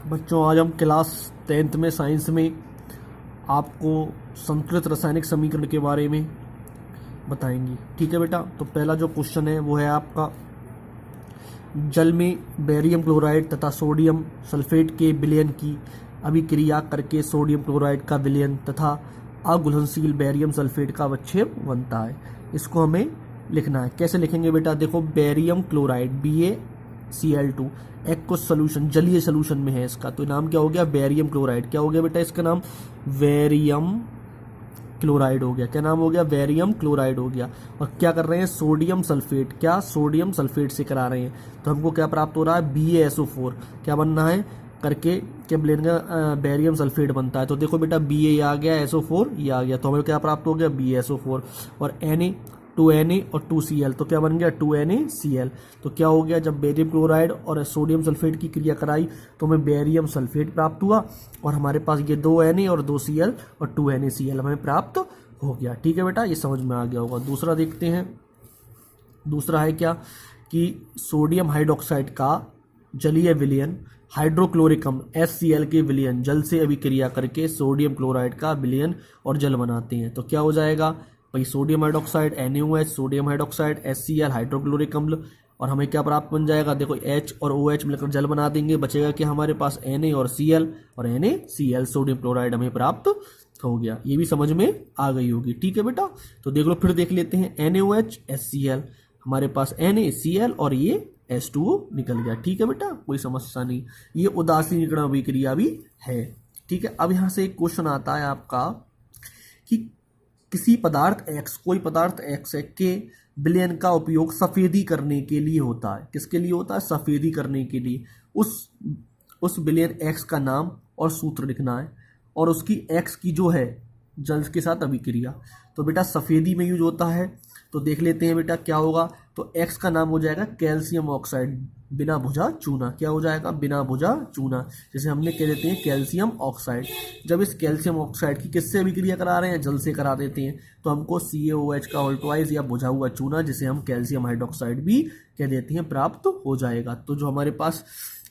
बच्चों आज हम क्लास 10th में साइंस में आपको संतुलित रासायनिक समीकरण के बारे में बताएंगे। ठीक है बेटा। तो पहला जो क्वेश्चन है वो है आपका, जल में बेरियम क्लोराइड तथा सोडियम सल्फेट के विलयन की अभिक्रिया करके सोडियम क्लोराइड का विलयन तथा अघुलनशील बेरियम सल्फेट का अवक्षेप बनता है। इसको हमें लिखना है। कैसे लिखेंगे बेटा? देखो, barium chloride BaCl2 aqueous solution, जलीय सोल्यूशन में है इसका, तो नाम क्या हो गया? Barium chloride. क्या हो गया बेटा इसका नाम? बेरियम क्लोराइड हो गया। क्या नाम हो गया? बेरियम क्लोराइड हो गया। और क्या कर रहे हैं? Sodium sulphate. क्या? सोडियम सल्फेट से करा रहे हैं। तो हमको क्या प्राप्त हो रहा है? BaSO4। क्या बनना है करके? क्या बनेगा? बेरियम सल्फेट बनता है। तो देखो बेटा, Ba ये आ गया, SO4 ये आ गया, तो हमें क्या प्राप्त हो गया? BaSO4। और Na 2Na और 2Cl, तो क्या बन गया? 2NaCl। तो क्या हो गया? जब बेरियम क्लोराइड और सोडियम सल्फेट की क्रिया कराई तो हमें बेरियम सल्फेट प्राप्त हुआ, और हमारे पास ये 2Na और 2Cl और 2NaCl हमें प्राप्त हो गया। ठीक है बेटा, ये समझ में आ गया होगा। दूसरा देखते हैं। दूसरा है क्या कि सोडियम हाइड्रोक्साइड का जलीय विलयन हाइड्रोक्लोरिक अम्ल HCl के विलयन जल से अभिक्रिया करके सोडियम क्लोराइड का विलयन और जल बनाते हैं। तो क्या हो जाएगा भाई? Sodium hydroxide NaOH, sodium hydroxide HCl hydrochloric अम्ल, और हमें क्या प्राप्त बन जाएगा? देखो, H और OH मिलकर जल बना देंगे। बचेगा कि हमारे पास Na और Cl, और NaCl सोडियम क्लोराइड हमें प्राप्त हो गया। ये भी समझ में आ गई होगी। ठीक है बेटा। तो देख लो, फिर देख लेते हैं। NaOH HCl, हमारे पास NaCl और ये H2O निकल गया। ठीक है बेटा, कोई समस्या नहीं। ये उदासीनीकरण अभिक्रिया भी है। ठीक है। अब यहाँ से एक क्वेश्चन आता है आपका कि किसी पदार्थ X, कोई पदार्थ X है के विलयन का उपयोग सफेदी करने के लिए होता है। किसके लिए होता है? सफेदी करने के लिए। उस विलयन X का नाम और सूत्र लिखना है, और उसकी X की जो है जल के साथ अभिक्रिया। तो बेटा सफेदी में यूज होता है, तो देख लेते हैं बेटा क्या होगा। तो X का नाम हो जाएगा कैल्शियम ऑक्साइड बिना भुजा चूना। क्या हो जाएगा? बिना भुजा चूना, जैसे हमने कह देते हैं कैल्शियम ऑक्साइड। जब इस कैल्शियम ऑक्साइड की किससे अभिक्रिया करा रहे हैं? जल से करा देते हैं, तो हमको CaOH का ऑल्टवाइज या बुझा हुआ चूना, जिसे हम कैल्शियम हाइड्रोक्साइड भी कह देते हैं, प्राप्त हो जाएगा। तो जो हमारे पास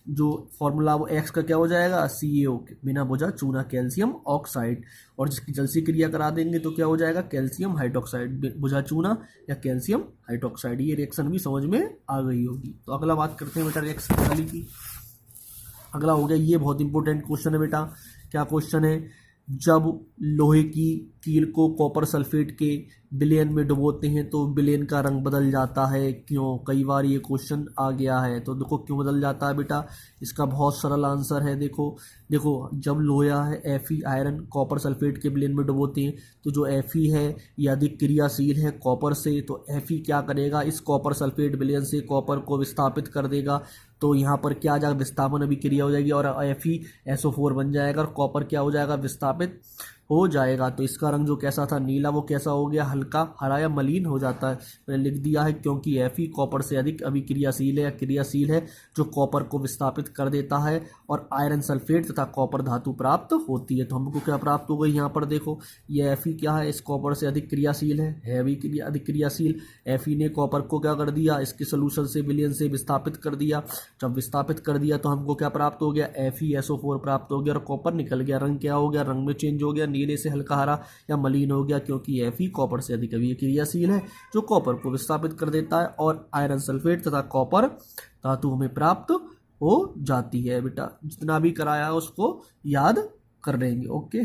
जो फॉर्मूला वो X का क्या हो जाएगा? CaO बिना बुझा चूना कैल्शियम ऑक्साइड, और जिसकी जल से क्रिया करा देंगे तो क्या हो जाएगा? कैल्शियम हाइड्रोक्साइड बुझा चूना या कैल्शियम हाइड्रोक्साइड। ये रिएक्शन भी समझ में आ गई होगी। तो अगला बात करते हैं बेटा रिएक्शन प्रणाली की। अगला हो गया, ये बहुत इंपॉर्टेंट क्वेश्चन है बेटा। क्या क्वेश्चन है? जब लोहे की कील को कॉपर सल्फेट के विलयन में डुबोते हैं तो विलयन का रंग बदल जाता है, क्यों? कई बार ये क्वेश्चन आ गया है। तो देखो क्यों बदल जाता है बेटा, इसका बहुत सरल आंसर है। देखो जब लोहा है Fe आयरन कॉपर सल्फेट के विलयन में डुबोते हैं, तो जो Fe है ये अधिक क्रियाशील है कॉपर से, तो Fe क्या करेगा? इस कॉपर सल्फेट विलयन से कॉपर को विस्थापित कर देगा। तो यहाँ पर क्या आ जाएगा? विस्थापन अभिक्रिया हो जाएगी, और FeSO4 बन जाएगा, और कॉपर क्या हो जाएगा? विस्थापित हो जाएगा। तो इसका रंग जो कैसा था नीला, वो कैसा हो गया? हल्का हरा या मलिन हो जाता है। मैंने लिख दिया है क्योंकि Fe कॉपर से अधिक अभिक्रियाशील है या क्रियाशील है, जो कॉपर को विस्थापित कर देता है, और आयरन सल्फेट तथा कॉपर धातु प्राप्त होती है। तो हमको क्या प्राप्त हो गई? यहाँ पर देखो, ये Fe क्या है? इस कॉपर से अधिक क्रियाशील है भी अधिक क्रियाशील। Fe ने कॉपर को क्या कर दिया? इसके सोल्यूशन से विलयन से विस्थापित कर दिया। जब विस्थापित कर दिया तो हमको क्या प्राप्त हो गया? FeSO4 प्राप्त हो गया, और कॉपर निकल गया। रंग क्या हो गया? रंग में चेंज हो गया, नीले से हल्का हरा या मलिन हो गया, क्योंकि Fe कॉपर से अधिक अभिक्रियाशील है, जो कॉपर को विस्थापित कर देता है, और आयरन सल्फेट तथा कॉपर धातु हमें प्राप्त हो जाती है। बेटा जितना भी कराया है उसको याद कर लेंगे। ओके।